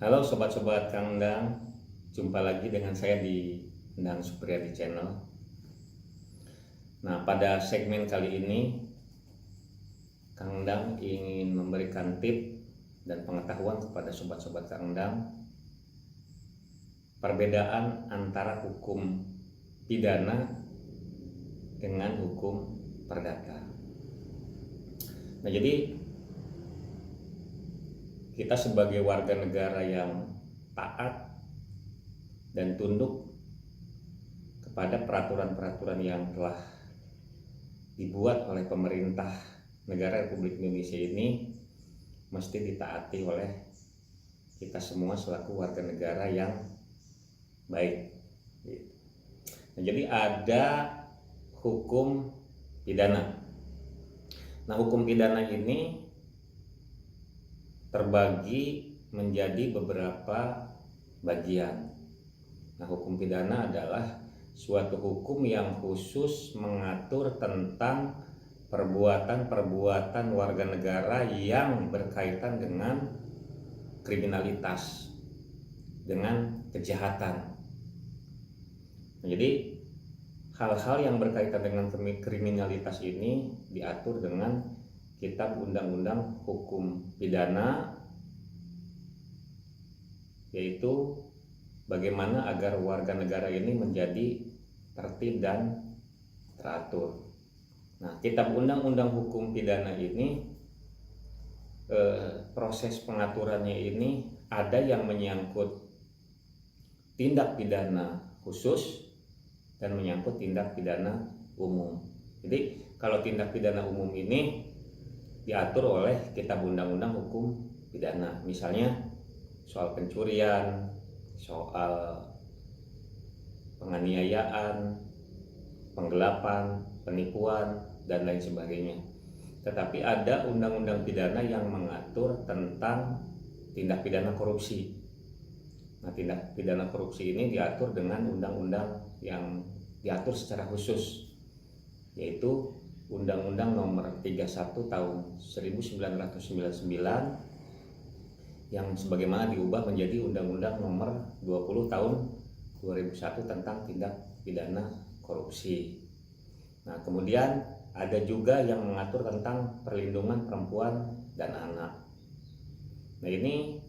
Halo sobat-sobat Kang Endang, jumpa lagi dengan saya di Endang Supriyadi Channel. Nah, pada segmen kali ini Kang Endang ingin memberikan tip dan pengetahuan kepada sobat-sobat Kang Endang perbedaan antara hukum pidana dengan hukum perdata. Nah, jadi kita sebagai warga negara yang taat dan tunduk kepada peraturan-peraturan yang telah dibuat oleh pemerintah negara Republik Indonesia ini mesti ditaati oleh kita semua selaku warga negara yang baik. Nah, jadi ada hukum pidana. Nah, hukum pidana ini terbagi menjadi beberapa bagian. Nah, hukum pidana adalah suatu hukum yang khusus mengatur tentang perbuatan-perbuatan warga negara yang berkaitan dengan kriminalitas, dengan kejahatan. Nah, jadi hal-hal yang berkaitan dengan kriminalitas ini diatur dengan Kitab Undang-Undang Hukum Pidana, yaitu bagaimana agar warga negara ini menjadi tertib dan teratur. Nah, Kitab Undang-Undang Hukum Pidana ini proses pengaturannya ini ada yang menyangkut tindak pidana khusus dan menyangkut tindak pidana umum. Jadi kalau tindak pidana umum ini diatur oleh Kitab Undang-Undang Hukum Pidana, misalnya soal pencurian, soal penganiayaan, penggelapan, penipuan, dan lain sebagainya. Tetapi ada undang-undang pidana yang mengatur tentang tindak pidana korupsi. Nah, tindak pidana korupsi ini diatur dengan undang-undang yang diatur secara khusus, yaitu Undang-Undang Nomor 31 Tahun 1999 yang sebagaimana diubah menjadi Undang-Undang Nomor 20 Tahun 2001 tentang tindak pidana korupsi. Nah, kemudian ada juga yang mengatur tentang perlindungan perempuan dan anak. Nah, ini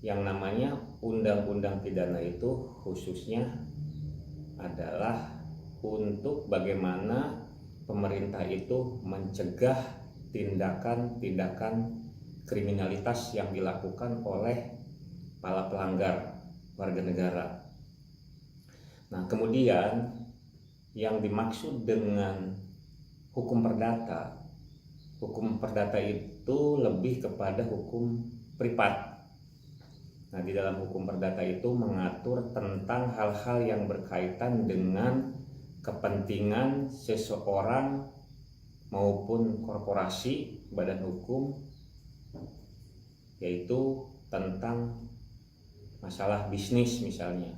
yang namanya undang-undang pidana itu khususnya adalah untuk bagaimana pemerintah itu mencegah tindakan-tindakan kriminalitas yang dilakukan oleh para pelanggar warga negara. Nah, kemudian yang dimaksud dengan hukum perdata itu lebih kepada hukum privat. Nah, di dalam hukum perdata itu mengatur tentang hal-hal yang berkaitan dengan kepentingan seseorang maupun korporasi, badan hukum, yaitu tentang masalah bisnis misalnya.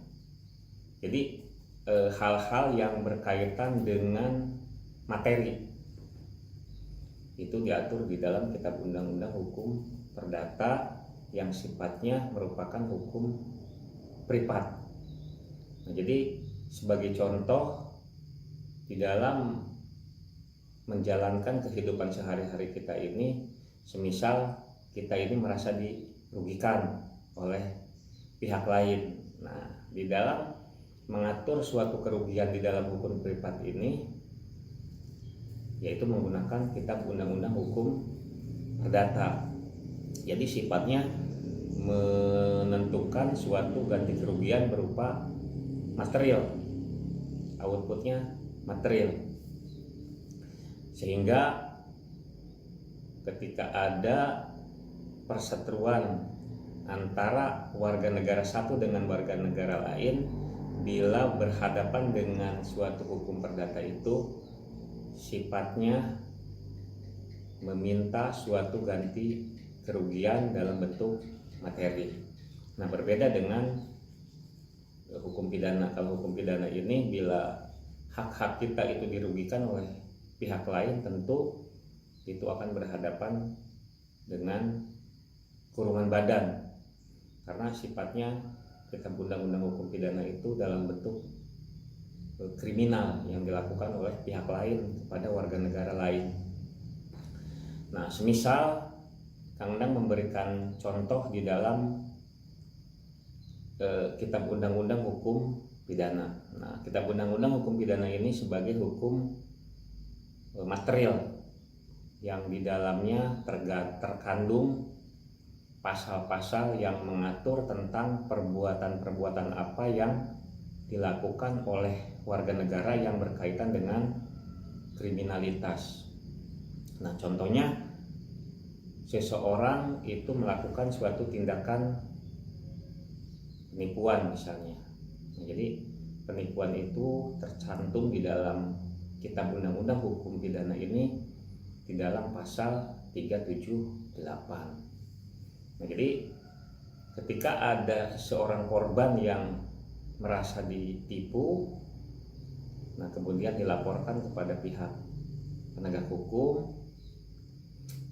Jadi hal-hal yang berkaitan dengan materi itu diatur di dalam Kitab Undang-Undang Hukum Perdata yang sifatnya merupakan hukum privat. Nah, jadi sebagai contoh, di dalam menjalankan kehidupan sehari-hari kita ini, semisal kita ini merasa dirugikan oleh pihak lain. Nah, di dalam mengatur suatu kerugian di dalam hukum privat ini, yaitu menggunakan Kitab Undang-Undang Hukum Perdata. Jadi sifatnya menentukan suatu ganti kerugian berupa material, outputnya material, sehingga ketika ada perseteruan antara warga negara satu dengan warga negara lain, bila berhadapan dengan suatu hukum perdata itu sifatnya meminta suatu ganti kerugian dalam bentuk materi. Nah, berbeda dengan hukum pidana. Kalau hukum pidana ini bila hak-hak kita itu dirugikan oleh pihak lain, tentu itu akan berhadapan dengan kurungan badan. karena sifatnya kitab undang-undang hukum pidana itu dalam bentuk kriminal yang dilakukan oleh pihak lain kepada warga negara lain. Nah, semisal Kang Endang memberikan contoh di dalam kitab undang-undang hukum pidana. Nah, kitab undang-undang hukum pidana ini sebagai hukum material yang di dalamnya terkandung pasal-pasal yang mengatur tentang perbuatan-perbuatan apa yang dilakukan oleh warga negara yang berkaitan dengan kriminalitas. Nah, contohnya seseorang itu melakukan suatu tindakan penipuan misalnya. Nah, jadi penipuan itu tercantum di dalam kitab undang-undang hukum pidana ini di dalam pasal 378. Nah, jadi ketika ada seorang korban yang merasa ditipu, nah kemudian dilaporkan kepada pihak penegak hukum,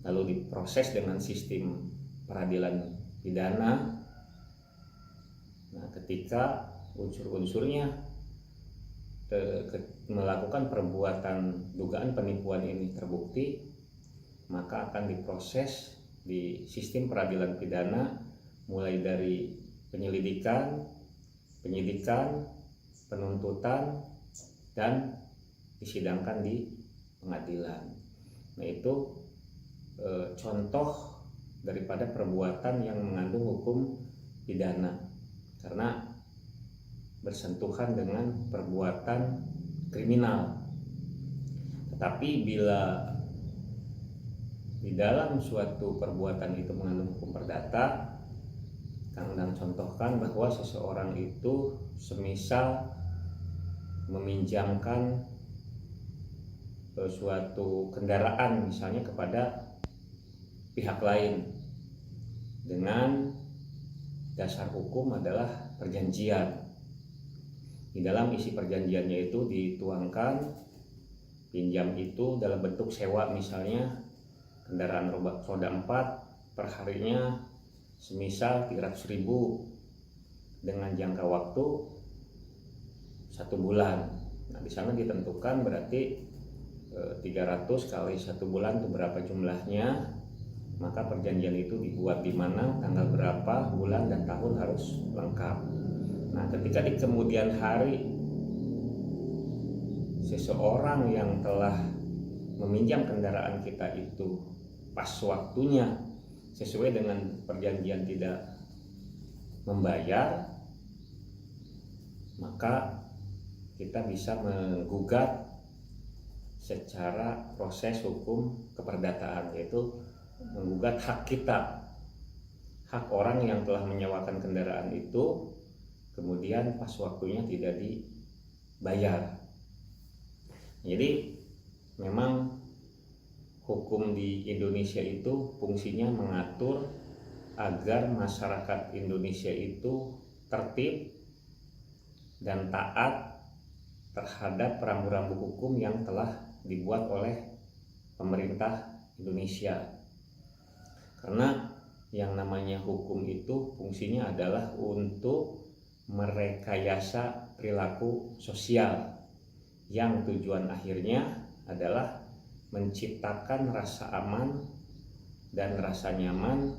lalu diproses dengan sistem peradilan pidana. Nah, ketika unsur-unsurnya melakukan perbuatan dugaan penipuan ini terbukti, maka akan diproses di sistem peradilan pidana mulai dari penyelidikan, penyidikan, penuntutan, dan disidangkan di pengadilan. Nah, itu contoh daripada perbuatan yang mengandung hukum pidana karena bersentuhan dengan perbuatan kriminal. Tetapi bila di dalam suatu perbuatan itu mengandung hukum perdata, Kang Endang contohkan bahwa seseorang itu semisal meminjamkan suatu kendaraan misalnya kepada pihak lain dengan dasar hukum adalah perjanjian. Di dalam isi perjanjiannya itu dituangkan pinjam itu dalam bentuk sewa, misalnya kendaraan roda 4 perharinya semisal 300.000 dengan jangka waktu 1 bulan. Nah, di sana ditentukan berarti 300 kali 1 bulan itu berapa jumlahnya, maka perjanjian itu dibuat di mana, tanggal berapa, bulan dan tahun harus lengkap. Nah, ketika di kemudian hari seseorang yang telah meminjam kendaraan kita itu pas waktunya sesuai dengan perjanjian tidak membayar, maka kita bisa menggugat secara proses hukum keperdataan, yaitu menggugat hak kita, hak orang yang telah menyewakan kendaraan itu kemudian pas waktunya tidak dibayar. Jadi memang hukum di Indonesia itu fungsinya mengatur agar masyarakat Indonesia itu tertib dan taat terhadap rambu-rambu hukum yang telah dibuat oleh pemerintah Indonesia. Karena yang namanya hukum itu fungsinya adalah untuk merekayasa perilaku sosial yang tujuan akhirnya adalah menciptakan rasa aman dan rasa nyaman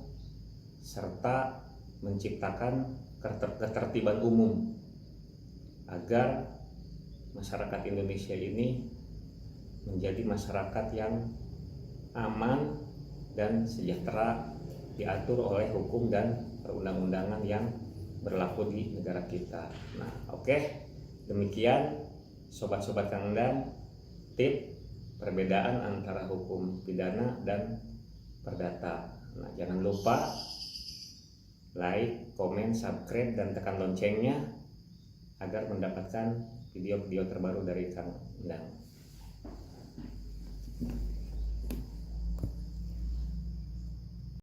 serta menciptakan ketertiban umum agar masyarakat Indonesia ini menjadi masyarakat yang aman dan sejahtera, diatur oleh hukum dan perundang-undangan yang berlaku di negara kita. Nah, oke. Demikian sobat-sobat Kang Endang, tip perbedaan antara hukum pidana dan perdata. Nah, jangan lupa like, komen, subscribe, dan tekan loncengnya agar mendapatkan video-video terbaru dari Kang Endang.